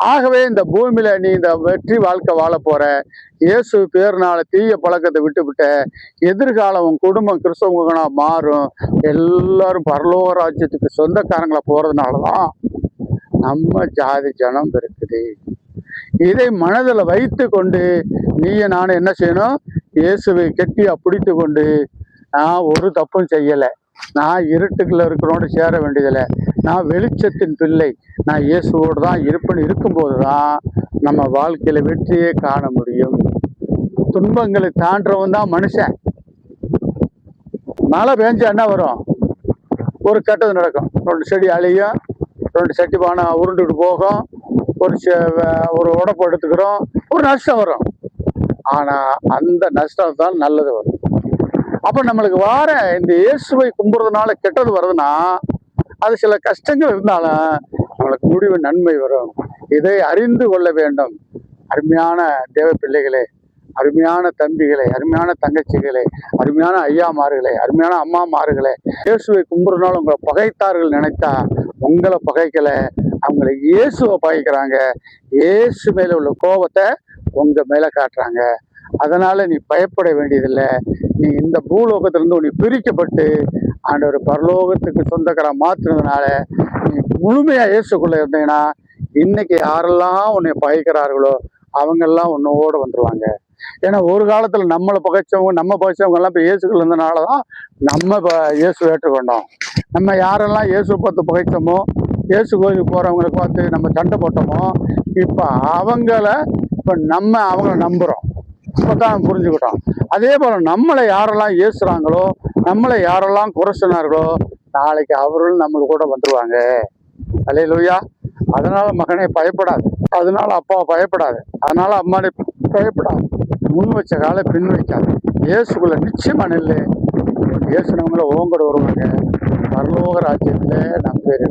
ஆகவே இந்த பூமியில நீ இந்த வெற்றி வாழ்க்கை வாழ போற. இயேசு பேர்னால தீய பழக்கத்தை விட்டுவிட்ட. எதிர்காலம் உன் குடும்பம் கிறிஸ்தவங்களா மாறும். எல்லாரும் பரலோக ராஜ்யத்துக்கு சொந்தக்காரங்களா போறதுனாலதான் நம்ம ஜாதி ஜனம் இருக்குது. இதை மனதில் வைத்து கொண்டு நீய நானும் என்ன செய்யணும்? இயேசுவை கெட்டியா பிடித்து கொண்டு, நான் ஒரு தப்பும் செய்யலை, நான் இருட்டுக்குள்ள இருக்கிறோடு சேர வேண்டியதில்லை, நான் வெளிச்சத்தின் பிள்ளை, நான் இயேசுவோடு தான் இருப்பேன்னு இருக்கும்போது தான் நம்ம வாழ்க்கையில வெற்றியே காண முடியும். துன்பங்களை தாண்டவன் தான் மனுஷன். மழை பெஞ்சா என்ன வரும்? ஒரு கெட்டது நடக்கும். 2 செடி அழியும், 2 சட்டி பானை உருண்டுட்டு போகும், ஒரு உடப்பு எடுத்துக்கிறோம், ஒரு நஷ்டம் வரும். ஆனா அந்த நஷ்டம் தான் நல்லது வரும். அப்ப நம்மளுக்கு வார இந்த இயேசுவை கும்பிடுறதுனால கெட்டது வருதுன்னா, அது சில கஷ்டங்கள் இருந்தாலும் நம்மளுக்கு முடிவு நன்மை வரும். இதை அறிந்து கொள்ள வேண்டும். அருமையான தேவ பிள்ளைகளே, அருமையான தம்பிகளே, அருமையான தங்கச்சிகளே, அருமையான ஐயாமார்களே, அருமையான அம்மாமார்களே, இயேசுவை கும்பிடுறதுனால உங்களை பகைத்தார்கள் நினைத்தா உங்களை பகைக்கல, அவங்களை இயேசுவை பகைக்கிறாங்க. இயேசு மேல உள்ள கோபத்தை உங்க மேல காட்டுறாங்க. அதனால நீ பயப்பட வேண்டியதில்லை. நீ இந்த பூலோகத்திலிருந்து நீ பிரிக்கப்பட்டு ஆண்டவர் பரலோகத்துக்கு சொந்தக்கார மாத்துனதுனால நீ முழுமையா இயேசுக்குள்ள இருந்தீங்கன்னா, இன்னைக்கு யாரெல்லாம் உன்னை பகைக்கிறார்களோ அவங்கெல்லாம் உன்னோட வந்துருவாங்க. ஏன்னா ஒரு காலத்துல நம்மளை பகைச்சவங்க எல்லாம் இப்போ இயேசுக்குள்ள இருந்தனாலதான் நம்ம இயேசு ஏற்றுக்கொண்டோம். நம்ம யாரெல்லாம் இயேசு பார்த்து பகைச்சோமோ, இயேசு கோயிலுக்கு போறவங்களை பார்த்து நம்ம சண்டை போட்டோமோ, இப்ப அவங்கள நம்புறோம். இப்பதான் புரிஞ்சுக்கிட்டோம். அதே போல நம்மளை யாரெல்லாம் ஏசுறாங்களோ, நம்மளை யாரெல்லாம் குறை சொன்னார்களோ, நாளைக்கு அவர்களும் நம்மளுக்கு கூட வந்துருவாங்க. அல்லேலூயா. அதனால மகனே பயப்படாது, அதனால அப்பாவை பயப்படாது, அதனால அம்மாவை பயப்படாது. முன் வச்ச காலை பின் வைக்காது. இயேசுக்குள்ள நிச்சயமா நில்லு. இயேசுனவங்கள ஓங்கட வருவாங்க. பரலோக ராஜ்யத்துல நம்ம பேர்